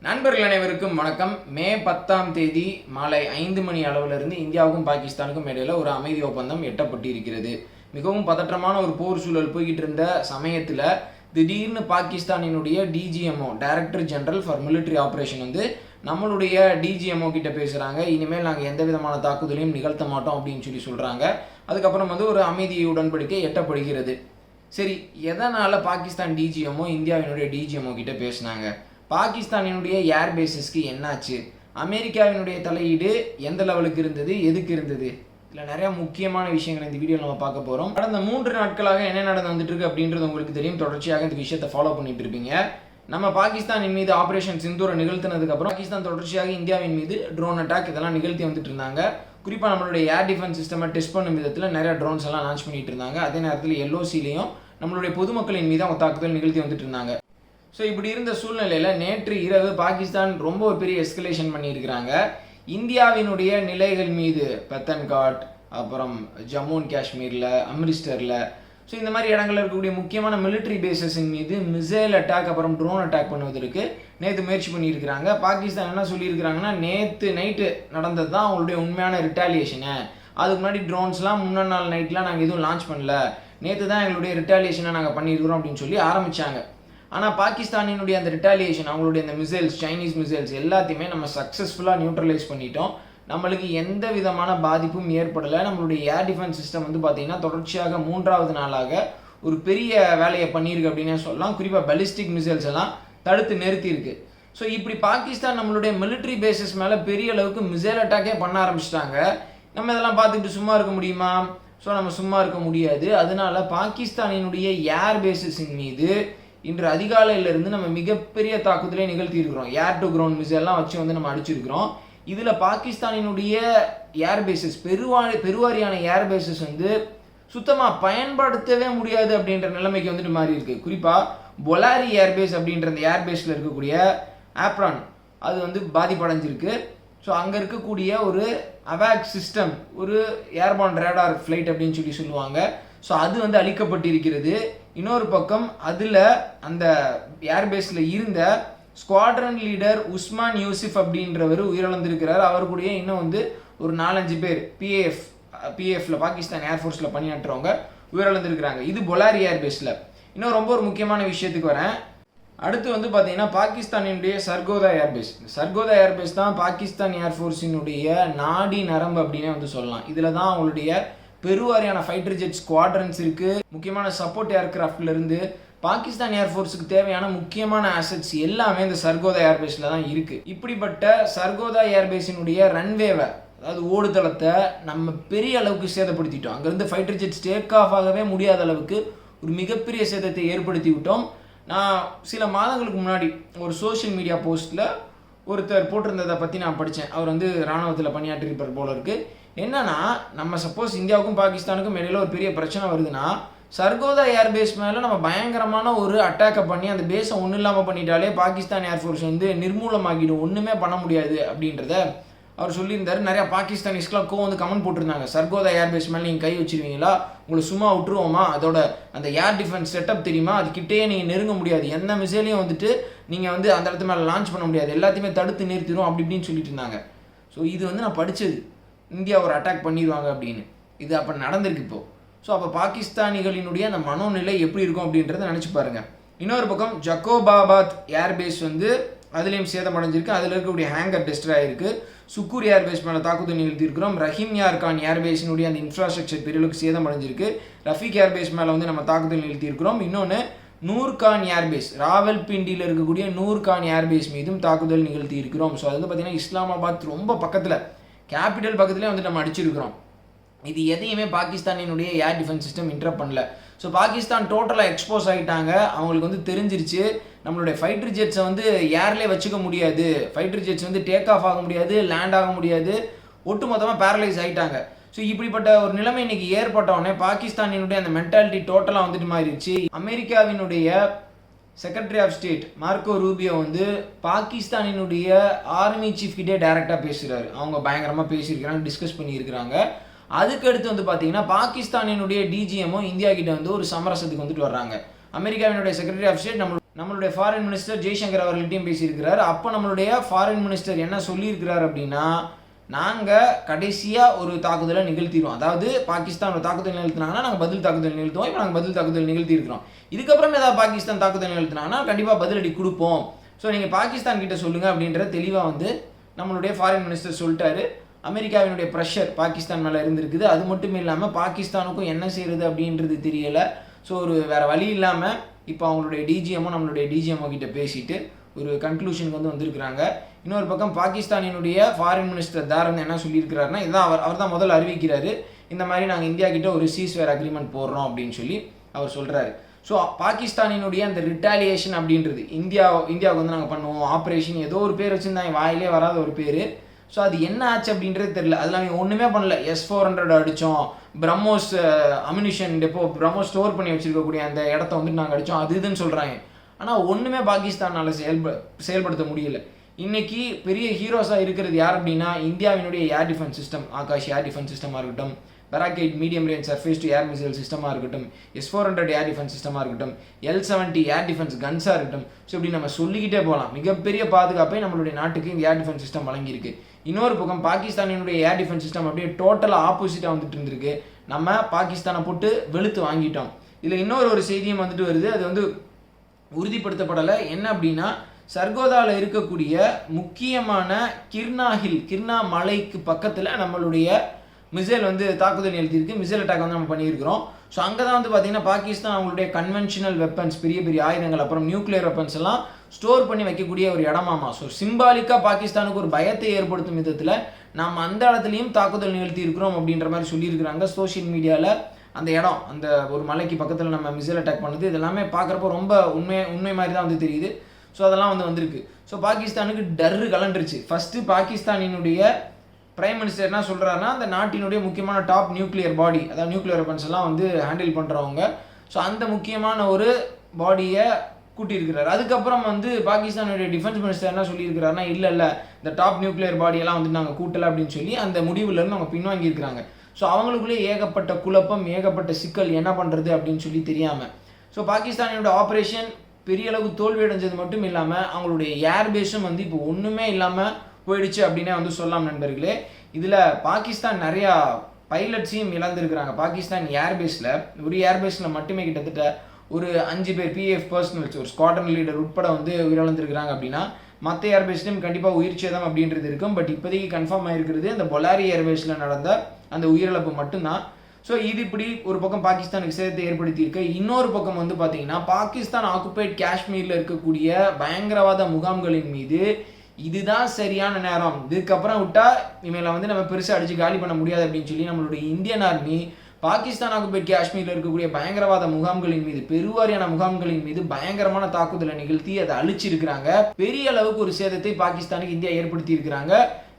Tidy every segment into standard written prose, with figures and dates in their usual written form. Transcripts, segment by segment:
நண்பர்கள் அனைவருக்கும் வணக்கம். மே 10ஆம் தேதி மாலை 5 மணி அளவிலிருந்து இந்தியாவுக்கும் பாகிஸ்தானுக்கும் இடையில ஒரு அமைதி ஒப்பந்தம் எட்டப்பட்டிருக்கிறது. மிகவும் பதற்றமான ஒரு போர் சூழல் போய்கிட்டு இருந்த சமயத்தில் திடீர்னு பாகிஸ்தானினுடைய DGMO director general for military operation வந்து நம்மளுடைய டிஜிஎம்ஓ கிட்ட பேசுகிறாங்க. இனிமேல் நாங்கள் எந்த விதமான தாக்குதலையும் நிகழ்த்த மாட்டோம் அப்படின்னு சொல்கிறாங்க. அதுக்கப்புறம் வந்து ஒரு அமைதி உடன்படிக்கை எட்டப்படுகிறது. சரி, எதனால் பாகிஸ்தான் டிஜிஎம்ஓ இந்தியாவினுடைய டிஜிஎம்ஓ கிட்ட பேசினாங்க? பாகிஸ்தானினுடைய ஏர்பேஸஸ்க்கு என்னாச்சு? அமெரிக்காவினுடைய தலையீடு எந்த லெவலுக்கு இருந்தது, எதுக்கு இருந்தது? இதில் நிறையா முக்கியமான விஷயங்கள் இந்த வீடியோவில் நம்ம பார்க்க போகிறோம். கடந்த 3 நாட்களாக என்ன நடந்து வந்துட்டு இருக்கு அப்படின்றது உங்களுக்கு தெரியும். தொடர்ச்சியாக இந்த விஷயத்தை ஃபாலோ பண்ணிட்டு இருப்பீங்க. நம்ம பாகிஸ்தானின் மீது ஆப்ரேஷன் சிந்தூரை நிகழ்த்தினதுக்கப்புறம் பாகிஸ்தான் தொடர்ச்சியாக இந்தியாவின் மீது ட்ரோன் அட்டாக் இதெல்லாம் நிகழ்த்தி வந்துட்டு இருந்தாங்க. குறிப்பாக நம்மளுடைய ஏர் டிஃபென்ஸ் சிஸ்டமை டெஸ்ட் பண்ணும் விதத்தில் நிறைய ட்ரோன்ஸ் எல்லாம் லான்ச் பண்ணிட்டு இருந்தாங்க. அதே நேரத்தில் எல்ஓசிலையும் நம்மளுடைய பொதுமக்களின் மீது அவங்க தாக்குதல் நிகழ்த்தி வந்துட்டு இருந்தாங்க. ஸோ இப்படி இருந்த சூழ்நிலையில் நேற்று இரவு பாகிஸ்தான் ரொம்ப ஒரு பெரிய எஸ்கலேஷன் பண்ணியிருக்கிறாங்க. இந்தியாவினுடைய நிலைகள் மீது பத்தன்காட், அப்புறம் ஜம்மு அண்ட் காஷ்மீரில், அம்ரிஸ்டரில், ஸோ இந்த மாதிரி இடங்களில் இருக்கக்கூடிய முக்கியமான மிலிட்ரி பேசஸின் மீது மிசைல் அட்டாக் அப்புறம் ட்ரோன் அட்டாக் பண்ணுவதற்கு நேற்று முயற்சி பண்ணியிருக்கிறாங்க. பாகிஸ்தான் என்ன சொல்லியிருக்கிறாங்கன்னா, நேற்று நைட்டு நடந்தது தான் அவங்களுடைய உண்மையான ரிட்டாலியேஷனு. அதுக்கு முன்னாடி ட்ரோன்ஸ்லாம் முன்னாள் நாள் நைட்லாம் நாங்கள் எதுவும் லான்ச் பண்ணல, நேற்று தான் எங்களுடைய ரிட்டாலியேஷனை நாங்கள் பண்ணியிருக்கிறோம் அப்படின்னு சொல்லி ஆரம்பித்தாங்க. ஆனால் பாகிஸ்தானினுடைய அந்த ரிட்டாலியேஷன், அவங்களுடைய அந்த மிசைல்ஸ், சைனீஸ் மிசைல்ஸ் எல்லாத்தையுமே நம்ம சக்ஸஸ்ஃபுல்லாக நியூட்ரலைஸ் பண்ணிட்டோம். நம்மளுக்கு எந்த விதமான பாதிப்பும் ஏற்படலை. நம்மளுடைய ஏர் டிஃபென்ஸ் சிஸ்டம் வந்து பார்த்திங்கன்னா தொடர்ச்சியாக 3வது நாளாக ஒரு பெரிய வேலையை பண்ணியிருக்கு அப்படின்னே சொல்லலாம். குறிப்பாக பலிஸ்டிக் மிசைல்ஸ் எல்லாம் தடுத்து நிறுத்தியிருக்கு. ஸோ இப்படி பாகிஸ்தான் நம்மளுடைய மிலிட்ரி பேசஸ் மேலே பெரிய அளவுக்கு மிசைல் அட்டாக்கே பண்ண ஆரம்பிச்சிட்டாங்க. நம்ம இதெல்லாம் பார்த்துக்கிட்டு சும்மா இருக்க முடியுமா? ஸோ நம்ம சும்மா இருக்க முடியாது. அதனால பாகிஸ்தானினுடைய ஏர் பேசஸின் மீது இன்று அதிகாலையிலிருந்து நம்ம மிகப்பெரிய தாக்குதலை நிகழ்த்தி இருக்கிறோம். ஏர் டு கிரவுண்ட் மிசைல்லாம் வச்சு வந்து நம்ம அடிச்சிருக்கிறோம். இதில் பாகிஸ்தானினுடைய ஏர்பேசஸ் பெருவாரியான ஏர்பேசஸ் வந்து சுத்தமாக பயன்படுத்தவே முடியாது அப்படின்ற நிலைமைக்கு வந்துட்டு மாறி இருக்கு. குறிப்பாக பொலாரி ஏர்பேஸ் அப்படின்ற அந்த ஏர்பேஸில் இருக்கக்கூடிய ஆப்ரான் அது வந்து பாதிப்படைஞ்சிருக்கு. ஸோ அங்கே இருக்கக்கூடிய ஒரு அவாக் சிஸ்டம், ஒரு ஏர்பான் ரேடார் ஃப்ளைட் அப்படின்னு சொல்லுவாங்க. ஸோ அது வந்து அழிக்கப்பட்டிருக்கிறது. இன்னொரு பக்கம் அதில் அந்த ஏர்பேஸில் இருந்த ஸ்குவாட்ரன் லீடர் உஸ்மான் யூசிஃப் அப்படின்றவர் உயிரிழந்திருக்கிறார். அவருடைய இன்னும் வந்து ஒரு 4-5 பேர் பிஏஎஃப்ல பாகிஸ்தான் ஏர்ஃபோர்ஸில் பணியாற்றுறவங்க உயிரிழந்திருக்கிறாங்க. இது பொலாரி ஏர்பேஸில். இன்னும் ரொம்ப ஒரு முக்கியமான விஷயத்துக்கு வரேன். அடுத்து வந்து பார்த்தீங்கன்னா பாகிஸ்தானினுடைய சர்கோதா ஏர்பேஸ். சர்கோதா ஏர்பேஸ் தான் பாகிஸ்தான் ஏர்ஃபோர்ஸினுடைய நாடி நரம்பு அப்படின்னே வந்து சொல்லலாம். இதில் தான் அவங்களுடைய பெருவாரியான ஃபைட்டர் ஜெட் ஸ்குவாட்ரன்ஸ் இருக்குது. முக்கியமான சப்போர்ட் ஏர்கிராஃப்ட்லேருந்து பாகிஸ்தான் ஏர்ஃபோர்ஸுக்கு தேவையான முக்கியமான அசட்ஸ் எல்லாமே இந்த சர்கோதா ஏர்பேஸில் தான் இருக்குது. இப்படிப்பட்ட சர்கோதா ஏர்பேஸினுடைய ரன்வேவை, அதாவது ஓடுதளத்தை நம்ம பெரிய அளவுக்கு சேதப்படுத்திட்டோம். அங்கேருந்து ஃபைட்டர் ஜெட்ஸ் டேக் ஆஃப் ஆகவே முடியாத அளவுக்கு ஒரு மிகப்பெரிய சேதத்தை ஏற்படுத்தி விட்டோம். நான் சில மாதங்களுக்கு முன்னாடி ஒரு சோஷியல் மீடியா போஸ்ட்டில் ஒருத்தர் போட்டிருந்ததை பற்றி நான் படித்தேன். அவர் வந்து இராணுவத்தில் பணியாற்றிருப்பார் போல இருக்குது. என்னன்னா, நம்ம சப்போஸ் இந்தியாவுக்கும் பாகிஸ்தானுக்கும் இடையில ஒரு பெரிய பிரச்சனை வருதுன்னா, சர்கோதா ஏர்பேஸ் மேலே நம்ம பயங்கரமான ஒரு அட்டாக்கை பண்ணி அந்த பேஸை ஒன்றும் இல்லாமல் பண்ணிட்டாலே பாகிஸ்தான் ஏர்ஃபோர்ஸ் வந்து நிர்மூலமாகிடும், ஒன்றுமே பண்ண முடியாது அப்படின்றத அவர் சொல்லியிருந்தார். நிறையா பாகிஸ்தானிஸ்க்கெலாம் வந்து கமெண்ட் போட்டிருந்தாங்க, சர்கோதா ஏர்பேஸ் மேலே நீங்கள் கை வச்சிருவீங்களா, உங்களை சும்மா விட்டுருவோமா, அதோட அந்த ஏர் டிஃபென்ஸ் செட்டப் தெரியுமா, அதுக்கிட்டே நீங்கள் நெருங்க முடியாது, எந்த மிசைலையும் வந்துட்டு நீங்கள் வந்து அந்த இடத்து மேலே லான்ச் பண்ண முடியாது, எல்லாத்தையுமே தடுத்து நிறுத்திடும் அப்படி இப்படின்னு சொல்லிட்டு இருந்தாங்க. ஸோ இது வந்து நான் படித்தது, இந்தியா ஒரு அட்டாக் பண்ணிடுவாங்க அப்படின்னு. இது அப்போ நடந்திருக்கு இப்போது. ஸோ அப்போ பாகிஸ்தானிகளினுடைய அந்த மனோநிலை எப்படி இருக்கும் அப்படின்றத நினச்சி பாருங்கள். இன்னொரு பக்கம் ஜக்கோபாபாத் ஏர்பேஸ் வந்து அதுலேயும் சேதமடைஞ்சிருக்கு. அதில் இருக்கக்கூடிய ஹேங்கர் டெஸ்டர் ஆகிருக்கு. சுக்கூர் ஏர்பேஸ் மேலே தாக்குதல் நிகழ்த்தியிருக்கிறோம். ரஹீம் யார் கான் ஏர்பேஸினுடைய அந்த இன்ஃப்ராஸ்ட்ரக்சர் பெரியளவுக்கு சேதமடைஞ்சிருக்கு. ரஃபீக் ஏர்பேஸ் மேலே வந்து நம்ம தாக்குதல் நிகழ்த்தியிருக்கிறோம். இன்னொன்று நூர்கான் ஏர்பேஸ், ராவல்பிண்டியில் இருக்கக்கூடிய நூர்கான் ஏர்பேஸ் மீதும் தாக்குதல் நிகழ்த்தி இருக்கிறோம். ஸோ அது வந்து பார்த்திங்கன்னா இஸ்லாமாபாத் ரொம்ப பக்கத்தில், கேபிட்டல் பக்கத்துலேயே வந்து நம்ம அடிச்சிருக்கிறோம். இது எதையுமே பாகிஸ்தானினுடைய ஏர் டிஃபென்ஸ் சிஸ்டம் இன்டரப்ட் பண்ணல. ஸோ பாகிஸ்தான் டோட்டலாக எக்ஸ்போஸ் ஆகிட்டாங்க. அவங்களுக்கு வந்து தெரிஞ்சிருச்சு நம்மளுடைய ஃபைட்டர் ஜெட்ஸை வந்து ஏர்லேயே வச்சுக்க முடியாது, ஃபைட்டர் ஜெட்ஸ் வந்து டேக் ஆஃப் ஆக முடியாது, லேண்ட் ஆக முடியாது, ஒட்டுமொத்தமாக பேரலைஸ் ஆகிட்டாங்க. ஸோ இப்படிப்பட்ட ஒரு நிலைமை இன்னைக்கு ஏற்பட்டவுடனே பாகிஸ்தானினுடைய அந்த மென்டாலிட்டி டோட்டலாக வந்துட்டு மாறிடுச்சு. அமெரிக்காவினுடைய secretary of state Marco Rubio வந்து பாகிஸ்தானினுடைய ஆர்மி சீஃப் கிட்டே டைரெக்டாக பேசுகிறாரு. அவங்க பயங்கரமாக பேசியிருக்கிறாங்க, டிஸ்கஸ் பண்ணியிருக்கிறாங்க. அதுக்கடுத்து வந்து பார்த்தீங்கன்னா பாகிஸ்தானினுடைய டிஜிஎம்ஓ இந்தியா கிட்ட வந்து ஒரு சமரசத்துக்கு வந்துட்டு வர்றாங்க. அமெரிக்காவினுடைய செக்ரட்டரி ஆஃப் ஸ்டேட் நம்மளுடைய ஃபாரின் மினிஸ்டர் ஜெய்சங்கர் அவர்கள்ட்டையும் பேசியிருக்கிறார். அப்போ நம்மளுடைய ஃபாரின் மினிஸ்டர் என்ன சொல்லியிருக்கிறார் அப்படின்னா, நாங்கள் கடைசியாக ஒரு தாக்குதலை நிகழ்த்திடுவோம். அதாவது பாகிஸ்தான் ஒரு தாக்குதல் நிகழ்த்தினாங்கன்னா நாங்கள் பதில் தாக்குதல் நிகழ்த்துவோம். இப்போ நாங்கள் பதில் தாக்குதல் நிகழ்த்தியிருக்கிறோம். இதுக்கப்புறம் ஏதாவது பாகிஸ்தான் தாக்குதல் நிகழ்த்தினாங்கன்னா கண்டிப்பாக பதிலடி கொடுப்போம். ஸோ நீங்கள் பாகிஸ்தான் கிட்ட சொல்லுங்கள் அப்படின்ற தெளிவாக வந்து நம்மளுடைய ஃபாரின் மினிஸ்டர் சொல்லிட்டாரு. அமெரிக்காவினுடைய ப்ரெஷர் பாகிஸ்தான் மேலே இருந்திருக்குது. அது மட்டும் இல்லாமல் பாகிஸ்தானுக்கும் என்ன செய்கிறது அப்படின்றது தெரியலை. ஸோ ஒரு வேறு வழி இல்லாமல் இப்போ அவங்களுடைய டிஜிஎம்மோ நம்மளுடைய டிஜிஎம்ஓ கிட்ட பேசிட்டு ஒரு கன்க்ளூஷனுக்கு வந்து வந்திருக்கிறாங்க. இன்னொரு பக்கம் பாகிஸ்தானினுடைய ஃபாரின் மினிஸ்டர் தாரன் என்ன சொல்லியிருக்கிறாருன்னா, இதான் அவர் தான் முதல்ல அறிவிக்கிறாரு, இந்த மாதிரி நாங்கள் இந்தியா கிட்ட ஒரு சீஸ்வேர் அக்ரிமெண்ட் போடுறோம் அப்படின்னு சொல்லி அவர் சொல்கிறாரு. ஸோ பாகிஸ்தானினுடைய அந்த ரிட்டாலியேஷன் அப்படின்றது இந்தியாவுக்கு வந்து நாங்கள் பண்ணுவோம் ஆப்ரேஷன் ஏதோ ஒரு பேர் வச்சுருந்தாங்க, வாயிலே வராத ஒரு பேர். ஸோ அது என்ன ஆச்சு அப்படின்றது தெரியல. அதில் அவங்க ஒன்றுமே பண்ணல. S-400 அடித்தோம், BrahMos ammunition depot, BrahMos store பண்ணி வச்சுருக்கக்கூடிய அந்த இடத்த வந்துட்டு நாங்கள் அடித்தோம், அது இதுன்னு சொல்கிறாங்க. ஆனால் ஒன்றுமே பாகிஸ்தானால் செயல்படுத்த முடியல. இன்றைக்கி பெரிய ஹீரோஸாக இருக்கிறது யார் அப்படின்னா, இந்தியாவினுடைய air defence system, Akash air defence சிஸ்டமாக இருக்கட்டும், பராக்கைட் medium range surface to air missile சிஸ்டமாக இருக்கட்டும், S-400 ஏர் டிஃபென்ஸ் சிஸ்டமாக இருக்கட்டும், L-70 ஏர் டிஃபென்ஸ் கன்ஸாக இருக்கட்டும். ஸோ இப்படி நம்ம சொல்லிக்கிட்டே போகலாம். மிகப்பெரிய பாதுகாப்பை நம்மளுடைய நாட்டுக்கு இந்த ஏர் டிஃபென்ஸ் சிஸ்டம் வழங்கியிருக்கு. இன்னொரு பக்கம் பாகிஸ்தானினுடைய ஏர் டிஃபென்ஸ் சிஸ்டம் அப்படியே டோட்டலாக ஆப்போசிட்டாக வந்துட்டு இருந்திருக்கு. நம்ம பாகிஸ்தானை போட்டு வெளுத்து வாங்கிட்டோம். இதில் இன்னொரு செய்தியும் வந்துட்டு வருது. அது வந்து உறுதிப்படுத்தப்படலை. என்ன அப்படின்னா, சர்கோதாவில் இருக்கக்கூடிய முக்கியமான கிர்னா மலைக்கு பக்கத்தில் நம்மளுடைய மிசைல் வந்து தாக்குதல் நிகழ்த்தியிருக்கு. மிசைல் அட்டாக் வந்து நம்ம பண்ணியிருக்கிறோம். ஸோ அங்கே தான் வந்து பார்த்தீங்கன்னா பாகிஸ்தான் அவங்களுடைய கன்வென்ஷனல் வெப்பன்ஸ், பெரிய பெரிய ஆயுதங்கள், அப்புறம் நியூக்ளியர் வெப்பன்ஸ் எல்லாம் ஸ்டோர் பண்ணி வைக்கக்கூடிய ஒரு இடமாமா. ஸோ சிம்பாலிக்காக பாகிஸ்தானுக்கு ஒரு பயத்தை ஏற்படுத்தும் விதத்தில் நம்ம அந்த இடத்துலையும் தாக்குதல் நிகழ்த்தி இருக்கிறோம் அப்படின்ற மாதிரி சொல்லியிருக்கிறாங்க. சோஷியல் மீடியாவில் அந்த இடம், அந்த ஒரு மலைக்கு பக்கத்தில் நம்ம மிசைல் அட்டாக் பண்ணுது, இது எல்லாமே பார்க்குறப்போ ரொம்ப உண்மை மாதிரி தான் வந்து தெரியுது. ஸோ அதெல்லாம் வந்து வந்திருக்கு. ஸோ பாகிஸ்தானுக்கு டர்ரு கலண்டுருச்சு. ஃபஸ்ட்டு பாகிஸ்தானினுடைய பிரைம் மினிஸ்டர் என்ன சொல்கிறாருன்னா, அந்த நாட்டினுடைய முக்கியமான டாப் நியூக்ளியர் பாடி, அதாவது நியூக்ளியர் வெப்பன்ஸ் எல்லாம் வந்து ஹேண்டில் பண்ணுறவங்க, ஸோ அந்த முக்கியமான ஒரு பாடியை கூட்டியிருக்கிறார். அதுக்கப்புறம் வந்து பாகிஸ்தானுடைய டிஃபென்ஸ் மினிஸ்டர் என்ன சொல்லியிருக்கிறாருன்னா, இல்லை இந்த டாப் நியூக்ளியர் பாடியெல்லாம் வந்து நாங்கள் கூட்டலை அப்படின்னு சொல்லி அந்த முடிவுலேருந்து அவங்க பின்வாங்கியிருக்கிறாங்க. ஸோ அவங்களுக்குள்ளே ஏகப்பட்ட குழப்பம், ஏகப்பட்ட சிக்கல், என்ன பண்ணுறது அப்படின்னு சொல்லி தெரியாமல். ஸோ பாகிஸ்தானியோட ஆப்ரேஷன் பெரிய அளவு தோல்வி அடைஞ்சது மட்டும் இல்லாமல் அவங்களுடைய ஏர்பேஸும் வந்து இப்போ ஒன்றுமே இல்லாமல் போயிடுச்சு அப்படின்னே வந்து சொல்லலாம் நண்பர்களே. இதில் பாகிஸ்தான் நிறையா பைலட்ஸையும் இழந்திருக்கிறாங்க. பாகிஸ்தான் ஏர்பேஸில் மட்டுமே கிட்டத்தட்ட ஒரு 5 பேர் PAF பர்சனல்ஸ், ஒரு ஸ்குவாட்ரன் லீடர் உட்பட வந்து உயிரிழந்திருக்கிறாங்க. அப்படின்னா மற்ற ஏர்பேஸ்லையும் கண்டிப்பாக உயிர் சேதம் அப்படின்றது இருக்கும். பட் இப்போதைக்கு கன்ஃபார்ம் ஆகிருக்கிறது அந்த பொலாரி ஏர்பேஸில் நடந்த அந்த உயிரிழப்பு மட்டும்தான். ஸோ இது இப்படி ஒரு பக்கம் பாகிஸ்தானுக்கு சேதத்தை ஏற்படுத்தியிருக்கு. இன்னொரு பக்கம் வந்து பார்த்தீங்கன்னா, பாகிஸ்தான் ஆக்குபைட் காஷ்மீரில் இருக்கக்கூடிய பயங்கரவாத முகாம்களின் மீது இதுதான் சரியான நேரம், இதுக்கப்புறம் விட்டால் இவங்களை வந்து நம்ம பெருசாக அடித்து காலி பண்ண முடியாது அப்படின்னு சொல்லி நம்மளுடைய இந்தியன் ஆர்மி பாகிஸ்தான் ஆக்குபைட் காஷ்மீரில் இருக்கக்கூடிய பயங்கரவாத முகாம்களின் மீது, பெருவாரியான முகாம்களின் மீது பயங்கரமான தாக்குதலை நிகழ்த்தி அதை அழிச்சிருக்கிறாங்க. பெரிய அளவுக்கு ஒரு சேதத்தை பாகிஸ்தானுக்கு இந்தியா ஏற்படுத்தி இருக்கிறாங்க.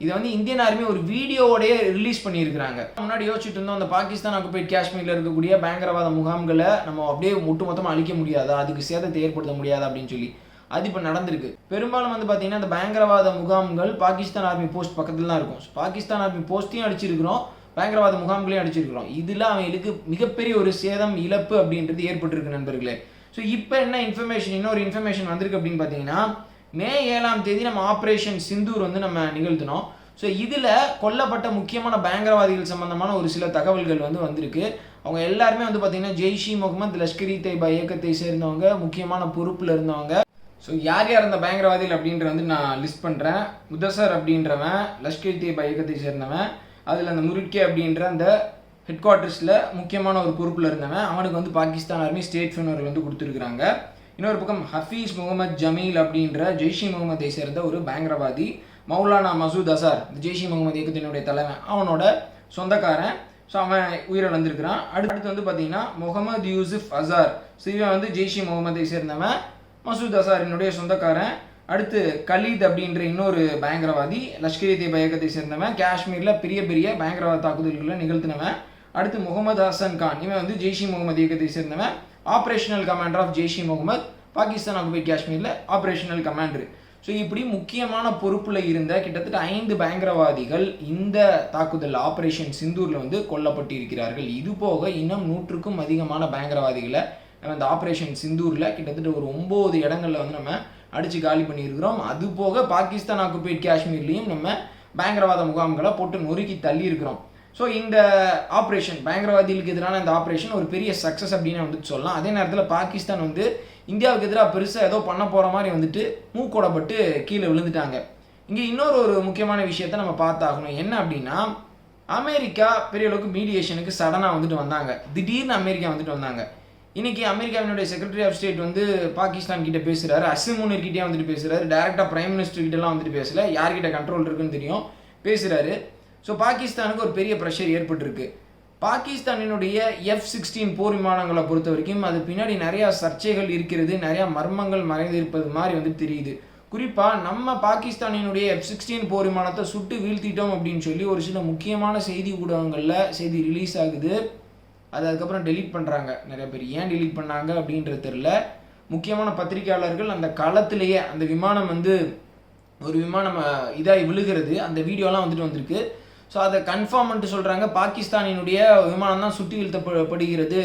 இதை வந்து இந்தியன் ஆர்மி ஒரு வீடியோவோடய ரிலீஸ் பண்ணியிருக்கிறாங்க. முன்னாடி யோசிச்சுட்டு இருந்தோம், அந்த பாகிஸ்தான் ஆக்குபைட் காஷ்மீரில் இருக்கக்கூடிய பயங்கரவாத முகாம்களை நம்ம அப்படியே ஒட்டுமொத்தமாக அழிக்க முடியாதா, அதுக்கு சேதத்தை ஏற்படுத்த முடியாதா அப்படின்னு சொல்லி அது இப்போ நடந்திருக்கு. பெரும்பாலும் வந்து பார்த்தீங்கன்னா, அந்த பயங்கரவாத முகாம்கள் பாகிஸ்தான் ஆர்மி போஸ்ட் பக்கத்தில் தான் இருக்கும். பாகிஸ்தான் ஆர்மி போஸ்ட்டையும் அடிச்சிருக்கிறோம், பயங்கரவாத முகாம்களையும் அடிச்சிருக்கிறோம். இதில் அவங்களுக்கு மிகப்பெரிய ஒரு சேதம், இழப்பு அப்படின்றது ஏற்பட்டிருக்கு நண்பர்களே. ஸோ இப்போ என்ன இன்னொரு இன்ஃபர்மேஷன் வந்திருக்கு அப்படின்னு பார்த்தீங்கன்னா, மே 7ஆம் தேதி நம்ம ஆப்ரேஷன் சிந்தூர் வந்து நம்ம நிகழ்த்தினோம். ஸோ இதில் கொல்லப்பட்ட முக்கியமான பயங்கரவாதிகள் சம்பந்தமான ஒரு சில தகவல்கள் வந்து வந்திருக்கு. அவங்க எல்லாருமே வந்து பார்த்தீங்கன்னா ஜெய்ஷ்-இ-முகமது லஷ்கர்-இ-தொய்பா இயக்கத்தை சேர்ந்தவங்க, முக்கியமான பொறுப்பில் இருந்தவங்க. ஸோ யார் இருந்த பயங்கரவாதிகள் அப்படின்ற வந்து நான் லிஸ்ட் பண்ணுறேன். முதசர் அப்படின்றவன் லஷ்கர்-இ-தொய்பா இயக்கத்தை சேர்ந்தவன். அதில் அந்த முருட்கே அப்படின்ற அந்த ஹெட் குவார்ட்டர்ஸில் முக்கியமான ஒரு பொறுப்பில் இருந்தவன். அவனுக்கு வந்து பாகிஸ்தான் ஆர்மி ஸ்டேட் ஃபெனோர் வந்து கொடுத்துருக்குறாங்க. இன்னொரு பக்கம் ஹஃபீஸ் முகமது ஜமீல் அப்படின்ற ஜெய்ஷ்-இ-முகமதை சேர்ந்த ஒரு பயங்கரவாதி. மௌலானா மசூத் அசார், இந்த ஜெய்ஷ்-இ-முகமது இயக்கத்தினுடைய தலைவன், அவனோட சொந்தக்காரன். ஸோ அவன் உயிரிழந்திருக்கிறான். அடுத்து வந்து பார்த்தீங்கன்னா முகமது யூசுப் அசார், ஸோ இவன் வந்து ஜெய்ஷ்-இ-முகமதை சேர்ந்தவன், மசூத் அசாரினுடைய சொந்தக்காரன். அடுத்து கலீத் அப்படின்ற இன்னொரு பயங்கரவாதி, லஷ்கர்-இ-தொய்பா இயக்கத்தை சேர்ந்தவன், காஷ்மீரில் பெரிய பெரிய பயங்கரவாத தாக்குதல்களை நிகழ்த்தினவன். அடுத்து முகமது ஹசன் கான், இவன் வந்து ஜெய்ஷ்-இ-முகமது இயக்கத்தை சேர்ந்தவன், operational commander of Jaish e Mohammed, Pakistan occupied காஷ்மீரில் ஆப்ரேஷனல் கமாண்டர். ஸோ இப்படி முக்கியமான பொறுப்பில் இருந்த கிட்டத்தட்ட 5 பயங்கரவாதிகள் இந்த தாக்குதல் ஆப்ரேஷன் சிந்தூரில் வந்து கொல்லப்பட்டு இருக்கிறார்கள். இது போக இன்னும் 100க்கும் அதிகமான பயங்கரவாதிகளை இந்த ஆப்ரேஷன் சிந்தூரில் கிட்டத்தட்ட ஒரு 9 இடங்களில் வந்து நம்ம அடித்து காலி பண்ணியிருக்கிறோம். அது போக பாகிஸ்தான் ஆக்குபைட் காஷ்மீர்லேயும் நம்ம பயங்கரவாத முகாம்களை போட்டு நொறுக்கி தள்ளி இருக்கிறோம். ஸோ இந்த ஆப்ரேஷன் பயங்கரவாதிகளுக்கு எதிரான இந்த ஆப்ரேஷன் ஒரு பெரிய சக்ஸஸ் அப்படின்னு வந்துட்டு சொல்லலாம். அதே நேரத்தில் பாகிஸ்தான் வந்து இந்தியாவுக்கு எதிராக பெருசாக ஏதோ பண்ண போகிற மாதிரி வந்துட்டு மூக்கோடப்பட்டு கீழே விழுந்துட்டாங்க. இங்கே இன்னொரு முக்கியமான விஷயத்த நம்ம பார்த்தாகணும். என்ன அப்படின்னா, அமெரிக்கா பெரிய அளவுக்கு மீடியேஷனுக்கு சடனாக வந்துட்டு வந்தாங்க. திடீர்னு அமெரிக்கா வந்துட்டு வந்தாங்க. இன்னைக்கு அமெரிக்காவினுடைய செக்ரட்டரி ஆஃப் ஸ்டேட் வந்து பாகிஸ்தான் கிட்ட பேசுகிறாரு, அசிம் முனிர்கிட்டே வந்துட்டு பேசுகிறாரு, டைரெக்டாக பிரைம் மினிஸ்டர் கிட்டலாம் வந்துட்டு பேசல, யார்கிட்ட கண்ட்ரோல் இருக்குன்னு தெரியும் பேசுகிறாரு. ஸோ பாகிஸ்தானுக்கு ஒரு பெரிய ப்ரெஷர் ஏற்பட்டிருக்கு. பாகிஸ்தானினுடைய F-16 போர் விமானங்களை பொறுத்த வரைக்கும் அது பின்னாடி நிறையா சர்ச்சைகள் இருக்கிறது, நிறையா மர்மங்கள் மறைந்திருப்பது மாதிரி வந்து தெரியுது. குறிப்பாக நம்ம பாகிஸ்தானினுடைய F-16 போர் விமானத்தை சுட்டு வீழ்த்திட்டோம் அப்படின்னு சொல்லி ஒரு சில முக்கியமான செய்தி ஊடகங்களில் செய்தி ரிலீஸ் ஆகுது. அதுக்கப்புறம் டெலீட் பண்ணுறாங்க. நிறைய பேர் ஏன் டெலீட் பண்ணாங்க அப்படின்றது தெரியல. முக்கியமான பத்திரிகையாளர்கள் அந்த களத்திலேயே அந்த விமானம் வந்து ஒரு விமானம் இதாகி விழுகிறது, அந்த வீடியோலாம் வந்துட்டு வந்திருக்கு. ஸோ அதை கன்ஃபார்ம் பண்ணிட்டு சொல்கிறாங்க, பாகிஸ்தானினுடைய விமானம் தான் சுட்டி வீழ்த்தப்படுகிறது,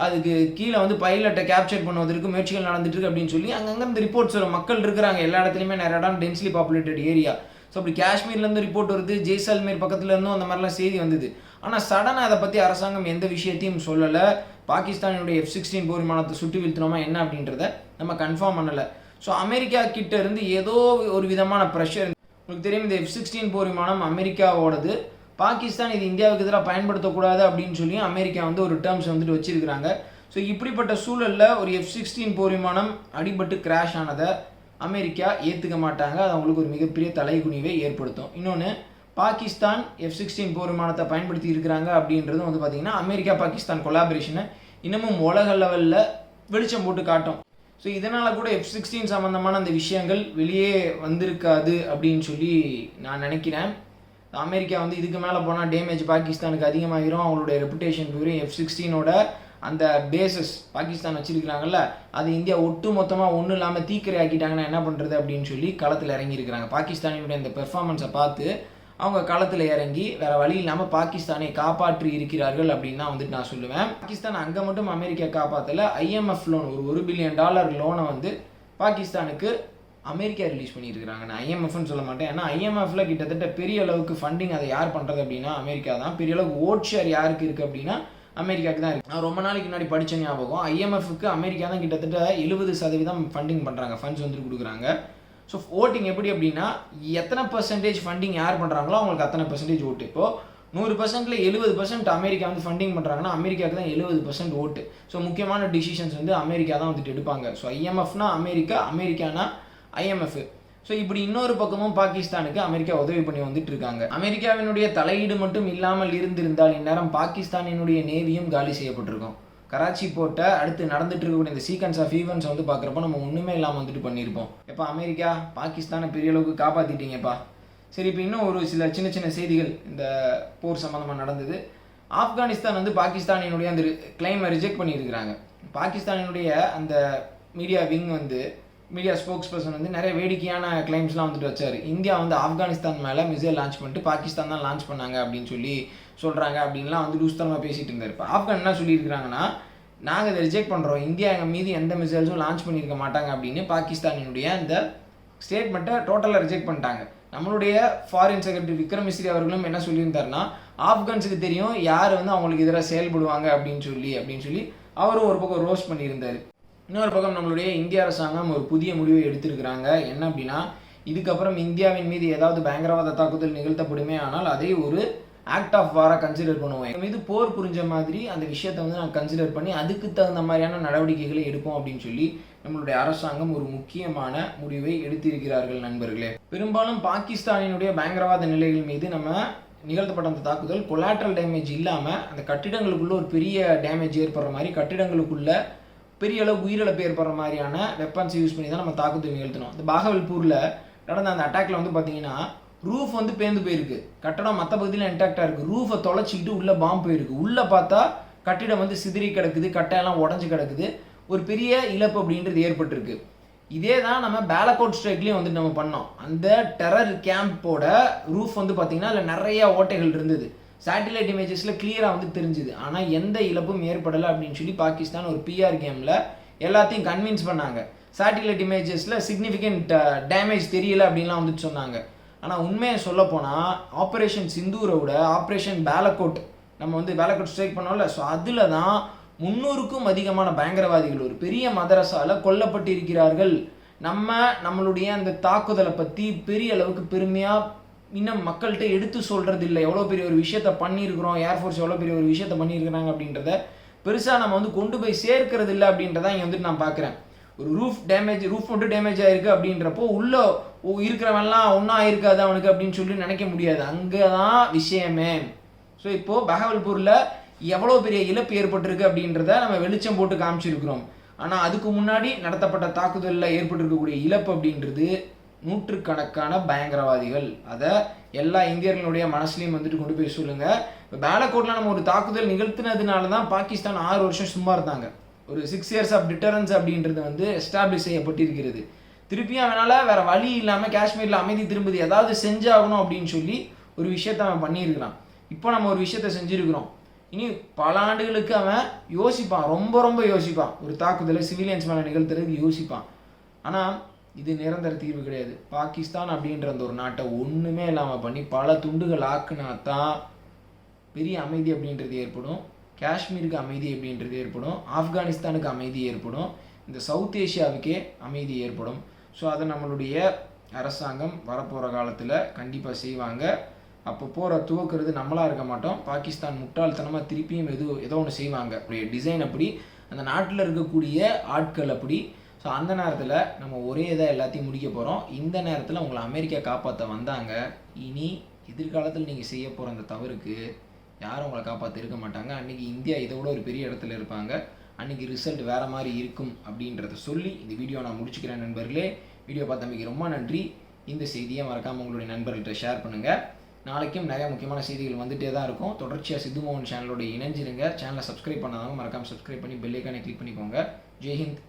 அதுக்கு கீழே வந்து பைலட்டை கேப்சர் பண்ணுவதற்கு முயற்சிகள் நடந்துட்டு இருக்கு அப்படின்னு சொல்லி அங்கங்கே இந்த ரிப்போர்ட்ஸ் வரும். மக்கள் இருக்கிறாங்க எல்லா இடத்துலையுமே, நிறைய இடம் டென்ஸ்லி பாப்புலேட்டட் ஏரியா. ஸோ அப்படி காஷ்மீர்லேருந்து ரிப்போர்ட் வருது, ஜெய்சல்மேர் பக்கத்தில் இருந்தும் அந்த மாதிரிலாம் செய்தி வந்தது. ஆனால் சடனாக அதை பற்றி அரசாங்கம் எந்த விஷயத்தையும் சொல்லலை. பாகிஸ்தானினுடைய F-16 போர் விமானத்தை சுட்டு வீழ்த்தினோமா என்ன அப்படின்றத நம்ம கன்ஃபார்ம் பண்ணலை. ஸோ அமெரிக்கா கிட்ட இருந்து ஏதோ ஒரு விதமான ப்ரெஷர். உங்களுக்கு தெரியும், இந்த F-16 போர் விமானம் அமெரிக்காவோடது. பாகிஸ்தான் இது இந்தியாவுக்கு எதிராக பயன்படுத்தக்கூடாது அப்படின்னு சொல்லி அமெரிக்கா வந்து ஒரு டேர்ம்ஸ் வந்துட்டு வச்சிருக்கிறாங்க. ஸோ இப்படிப்பட்ட சூழலில் ஒரு F-16 போர் விமானம் அடிபட்டு கிராஷ் ஆனதை அமெரிக்கா ஏற்றுக்க மாட்டாங்க. அது அவங்களுக்கு ஒரு மிகப்பெரிய தலைகுனிவை ஏற்படுத்தும். இன்னொன்று, பாகிஸ்தான் F-16 போர் விமானத்தை பயன்படுத்தி இருக்கிறாங்க அப்படின்றது வந்து பார்த்திங்கன்னா அமெரிக்கா பாகிஸ்தான் கொலாபரேஷனை இன்னமும் உலக லெவலில் வெளிச்சம் போட்டு காட்டும். ஸோ இதனால் கூட F-16 சம்மந்தமான அந்த விஷயங்கள் வெளியே வந்திருக்காது அப்படின்னு சொல்லி நான் நினைக்கிறேன். அமெரிக்கா வந்து இதுக்கு மேலே போனால் டேமேஜ் பாகிஸ்தானுக்கு அதிகமாகிடும். அவங்களுடைய ரெப்புடேஷன் போய் F-16ஓட அந்த பேசஸ் பாகிஸ்தான் வச்சுருக்கிறாங்கல்ல, அது இந்தியா ஒட்டு மொத்தமாக ஒன்றும் இல்லாமல் தீக்கிரை ஆக்கிட்டாங்கன்னா என்ன பண்ணுறது அப்படின்னு சொல்லி களத்தில் இறங்கியிருக்கிறாங்க. பாகிஸ்தானினுடைய இந்த பெர்ஃபார்மன்ஸை பார்த்து அவங்க களத்தில் இறங்கி வேறு வழி இல்லாமல் பாகிஸ்தானை காப்பாற்றி இருக்கிறார்கள் அப்படின்னு தான் வந்துட்டு நான் சொல்லுவேன். பாகிஸ்தான் அங்கே மட்டும் அமெரிக்கா காப்பாற்றலை, IMF லோன் ஒரு $1 பில்லியன் லோனை வந்து பாகிஸ்தானுக்கு அமெரிக்கா ரிலீஸ் பண்ணியிருக்கிறாங்க. நான் IMFன்னு சொல்ல மாட்டேன், ஏன்னா IMFல கிட்டத்தட்ட பெரிய அளவுக்கு ஃபண்டிங் அதை யார் பண்ணுறது அப்படின்னா அமெரிக்கா தான். பெரிய அளவுக்கு ஓட் ஷேர் யாருக்கு இருக்குது அப்படின்னா அமெரிக்காவுக்கு தான் இருக்குது. நான் ரொம்ப நாளைக்கு முன்னாடி படித்த ஞாபகம், IMFக்கு அமெரிக்கா தான் கிட்டத்தட்ட 70% ஃபண்டிங் பண்ணுறாங்க, ஃபண்ட்ஸ் வந்துட்டு கொடுக்குறாங்க. ஸோ ஓட்டிங் எப்படி அப்படின்னா, எத்தனை % ஃபண்டிங் யார் பண்ணுறாங்களோ அவங்களுக்கு அத்தனை % ஓட்டு. இப்போது 100%ல் 70% அமெரிக்கா வந்து ஃபண்டிங் பண்ணுறாங்கன்னா அமெரிக்காவுக்கு தான் 70% ஓட்டு. ஸோ முக்கியமான டிசிஷன்ஸ் வந்து அமெரிக்கா தான் வந்துட்டு எடுப்பாங்க. ஸோ IMFனா அமெரிக்கா, அமெரிக்கானா IMF. ஸோ இப்படி இன்னொரு பக்கமும் பாகிஸ்தானுக்கு அமெரிக்கா உதவி பண்ணி வந்துட்டு இருக்காங்க. அமெரிக்காவினுடைய தலையீடு மட்டும் இல்லாமல் இருந்திருந்தால் இந்நேரம் பாகிஸ்தானினுடைய நேவியும் காலி செய்யப்பட்டிருக்கும். கராச்சி போட்ட அடுத்து நடந்துட்டு இருக்கக்கூடிய இந்த சீக்வன்ஸ் ஆஃப் ஈவெண்ட்ஸ் வந்து பார்க்குறப்ப நம்ம ஒன்றுமே இல்லாமல் வந்துட்டு பண்ணியிருப்போம். எப்போ அமெரிக்கா பாகிஸ்தானை பெரிய அளவுக்கு காப்பாற்றிட்டீங்கப்பா. சரி, இப்போ இன்னும் ஒரு சில சின்ன சின்ன செய்திகள் இந்த போர் சம்மந்தமாக நடந்தது. ஆப்கானிஸ்தான் வந்து பாகிஸ்தானினுடைய அந்த கிளைமை ரிஜெக்ட் பண்ணியிருக்கிறாங்க. பாகிஸ்தானினுடைய அந்த மீடியா விங் வந்து மீடியா ஸ்போக்ஸ் பர்சன் வந்து நிறைய வேடிக்கையான கிளைம்ஸ்லாம் வந்துட்டு வச்சார். இந்தியா வந்து ஆப்கானிஸ்தான் மேலே மிசைல் லான்ச் பண்ணிட்டு பாகிஸ்தான் தான் லான்ச் பண்ணாங்க அப்படின்னு சொல்லி சொல்கிறாங்க அப்படின்லாம் வந்து லூஸ்தனமாக பேசிகிட்டு இருந்தார். இப்போ ஆப்கான் என்ன சொல்லியிருக்கிறாங்கன்னா, நாங்கள் இதை ரிஜெக்ட் பண்ணுறோம், இந்தியா எங்கள் மீது எந்த மிசைல்ஸும் லான்ச் பண்ணியிருக்க மாட்டாங்க அப்படின்னு பாகிஸ்தானினுடைய அந்த ஸ்டேட்மெண்ட்டை டோட்டலாக ரிஜெக்ட் பண்ணிட்டாங்க. நம்மளுடைய ஃபாரின் செக்ரட்டரி விக்ரம் மிஸ்ரி அவர்களும் என்ன சொல்லியிருந்தாருன்னா, ஆப்கான்ஸுக்கு தெரியும் யார் வந்து அவங்களுக்கு எதிராக செயல்படுவாங்க அப்படின்னு சொல்லி அவரும் ஒரு பக்கம் ரோஸ்ட் பண்ணியிருந்தார். இன்னொரு பக்கம் நம்மளுடைய இந்திய அரசாங்கம் ஒரு புதிய முடிவை எடுத்திருக்கிறாங்க. என்ன அப்படின்னா, இதுக்கப்புறம் இந்தியாவின் மீது ஏதாவது பயங்கரவாத தாக்குதல் நிகழ்த்தப்படுமே ஆனால் அதை ஒரு ஆக்ட் ஆஃப் வாராக கன்சிடர் பண்ணுவோம். எங்கள் மீது போர் புரிஞ்ச மாதிரி அந்த விஷயத்தை வந்து நாங்கள் கன்சிடர் பண்ணி அதுக்கு தகுந்த மாதிரியான நடவடிக்கைகளை எடுப்போம் அப்படின்னு சொல்லி நம்மளுடைய அரசாங்கம் ஒரு முக்கியமான முடிவை எடுத்திருக்கிறார்கள் நண்பர்களே. பெரும்பாலும் பாகிஸ்தானினுடைய பயங்கரவாத நிலைகள் மீது நம்ம நிகழ்த்தப்பட்ட அந்த தாக்குதல் கொலாட்ரல் டேமேஜ் இல்லாமல் அந்த கட்டிடங்களுக்குள்ள ஒரு பெரிய டேமேஜ் ஏற்படுற மாதிரி, கட்டிடங்களுக்குள்ள பெரிய அளவு உயிரிழப்பு ஏற்படுற மாதிரியான வெப்பன்ஸ் யூஸ் பண்ணி தான் நம்ம தாக்குதல் நிகழ்த்தணும். இந்த பாகவல்பூரில் நடந்த அந்த அட்டாக்ல வந்து பார்த்தீங்கன்னா ரூஃப் வந்து பேர்ந்து போயிருக்கு, கட்டடம் மற்ற பகுதியில் இன்டாக்டாக இருக்குது, ரூஃபை தொலைச்சிக்கிட்டு உள்ளே பாம்பு போயிருக்கு, உள்ளே பார்த்தா கட்டிடம் வந்து சிதறி கிடக்குது, கட்டையெல்லாம் உடஞ்சி கிடக்குது, ஒரு பெரிய இழப்பு அப்படின்றது ஏற்பட்டிருக்கு. இதே தான் நம்ம பேலக்கோட் ஸ்ட்ரைக்லேயும் வந்துட்டு நம்ம பண்ணோம். அந்த டெரர் கேம்போட ரூஃப் வந்து பார்த்திங்கன்னா அதில் நிறைய ஓட்டைகள் இருந்தது. சேட்டிலைட் இமேஜஸில் கிளியராக வந்து தெரிஞ்சுது. ஆனால் எந்த இழப்பும் ஏற்படலை அப்படின்னு சொல்லி பாகிஸ்தான் ஒரு பிஆர் கேமில் எல்லாத்தையும் கன்வின்ஸ் பண்ணாங்க. சேட்டிலைட் இமேஜஸில் சிக்னிஃபிகண்ட் டேமேஜ் தெரியல அப்படின்லாம் வந்துட்டு சொன்னாங்க. ஆனால் உண்மையை சொல்லப்போனால் ஆப்ரேஷன் சிந்தூரை விட ஆப்ரேஷன் பேலக்கோட், நம்ம வந்து பேலக்கோட் ஸ்ட்ரைக் பண்ணோம்ல, ஸோ அதில் தான் 300க்கும் அதிகமான பயங்கரவாதிகள் ஒரு பெரிய மதரசால கொல்லப்பட்டிருக்கிறார்கள். நம்மளுடைய அந்த தாக்குதலை பற்றி பெரிய அளவுக்கு பெருமையாக இன்னும் மக்கள்கிட்ட எடுத்து சொல்கிறது இல்லை. எவ்வளோ பெரிய ஒரு விஷயத்த பண்ணியிருக்கிறோம், ஏர்ஃபோர்ஸ் எவ்வளோ பெரிய ஒரு விஷயத்த பண்ணியிருக்கிறாங்க அப்படின்றத பெருசாக நம்ம வந்து கொண்டு போய் சேர்க்கிறது இல்லை அப்படின்றத இங்கே வந்துட்டு நான் பார்க்குறேன். ஒரு ரூஃப் மட்டும் டேமேஜ் ஆகிருக்கு அப்படின்றப்போ உள்ளே இருக்கிறவன்லாம் ஒன்றா ஆயிருக்காது அவனுக்கு அப்படின்னு சொல்லி நினைக்க முடியாது. அங்கே தான் விஷயமே. ஸோ இப்போது பஹவல்பூரில் எவ்வளோ பெரிய இழப்பு ஏற்பட்டிருக்கு அப்படின்றத நம்ம வெளிச்சம் போட்டு காமிச்சிருக்கிறோம். ஆனால் அதுக்கு முன்னாடி நடத்தப்பட்ட தாக்குதலில் ஏற்பட்டிருக்கக்கூடிய இழப்பு அப்படின்றது நூற்றுக்கணக்கான பயங்கரவாதிகள். அதை எல்லா இந்தியர்களுடைய மனசுலையும் வந்துட்டு கொண்டு போய் சொல்லுங்கள். இப்போ பேலக்கோட்டில் நம்ம ஒரு தாக்குதல் நிகழ்த்தினதுனால தான் பாகிஸ்தான் 6 வருஷம் சும்மா இருந்தாங்க. ஒரு 6 இயர்ஸ் ஆஃப் டிட்டரன்ஸ் அப்படின்றது வந்து எஸ்டாப்ளிஷ் செய்யப்பட்டிருக்கிறது. திருப்பியும் அவனால் வேறு வழி இல்லாமல் காஷ்மீரில் அமைதி திரும்புது, ஏதாவது செஞ்சாகணும் அப்படின்னு சொல்லி ஒரு விஷயத்த அவன் பண்ணியிருக்கிறான். இப்போ நம்ம ஒரு விஷயத்த செஞ்சுருக்கிறோம். இனி பல ஆண்டுகளுக்கு அவன் யோசிப்பான், ரொம்ப யோசிப்பான். ஒரு தாக்குதலை சிவிலியன்ஸ் மேலே நிகழ்த்துறதுக்கு யோசிப்பான். ஆனால் இது நிரந்தர தீர்வு கிடையாது. பாகிஸ்தான் அப்படின்ற அந்த ஒரு நாட்டை ஒன்றுமே இல்லாமல் பண்ணி பல துண்டுகள் ஆக்குனா தான் பெரிய அமைதி அப்படின்றது ஏற்படும். காஷ்மீருக்கு அமைதி அப்படின்றது ஏற்படும். ஆப்கானிஸ்தானுக்கு அமைதி ஏற்படும். இந்த சவுத் ஏஷியாவுக்கே அமைதி ஏற்படும். ஸோ அதை நம்மளுடைய அரசாங்கம் வரப்போகிற காலத்தில் கண்டிப்பாக செய்வாங்க. அப்போ போகிற துவக்கிறது நம்மளாக இருக்க மாட்டோம். பாகிஸ்தான் முட்டாள்தனமாக திருப்பியும் ஏதோ ஒன்று செய்வாங்க. அப்படியே டிசைன் அப்படி, அந்த நாட்டில் இருக்கக்கூடிய ஆட்கள் அப்படி. ஸோ அந்த நேரத்தில் நம்ம ஒரே இதாக எல்லாத்தையும் முடிக்க போகிறோம். இந்த நேரத்தில் உங்களை அமெரிக்கா காப்பாற்ற வந்தாங்க. இனி எதிர்காலத்தில் நீங்கள் செய்ய போகிற அந்த தவறுக்கு யாரும் உங்களை காப்பாற்ற இருக்க மாட்டாங்க. அன்றைக்கி இந்தியா இதை விட ஒரு பெரிய இடத்துல இருப்பாங்க. அன்றைக்கி ரிசல்ட் வேறு மாதிரி இருக்கும் அப்படின்றத சொல்லி இந்த வீடியோ நான் முடிச்சுக்கிறேன். நண்பர்களே, வீடியோ பார்த்தமைக்கு ரொம்ப நன்றி. இந்த செய்தியை மறக்காமல் உங்களுடைய நண்பர்கள்ட்ட ஷேர் பண்ணுங்கள். நாளைக்கும் நிறைய முக்கியமான செய்திகள் வந்துகிட்டே தான் இருக்கும். தொடர்ச்சியாக சித்து மோகன் சேனலோட இணைஞ்சிருங்க. சேனலை சப்ஸ்கிரைப் பண்ணாதவங்க மறக்காமல் சப்ஸ்கிரைப் பண்ணி பெல் ஐக்கானை கிளிக் பண்ணிக்கோங்க. ஜெய்ஹிந்த்.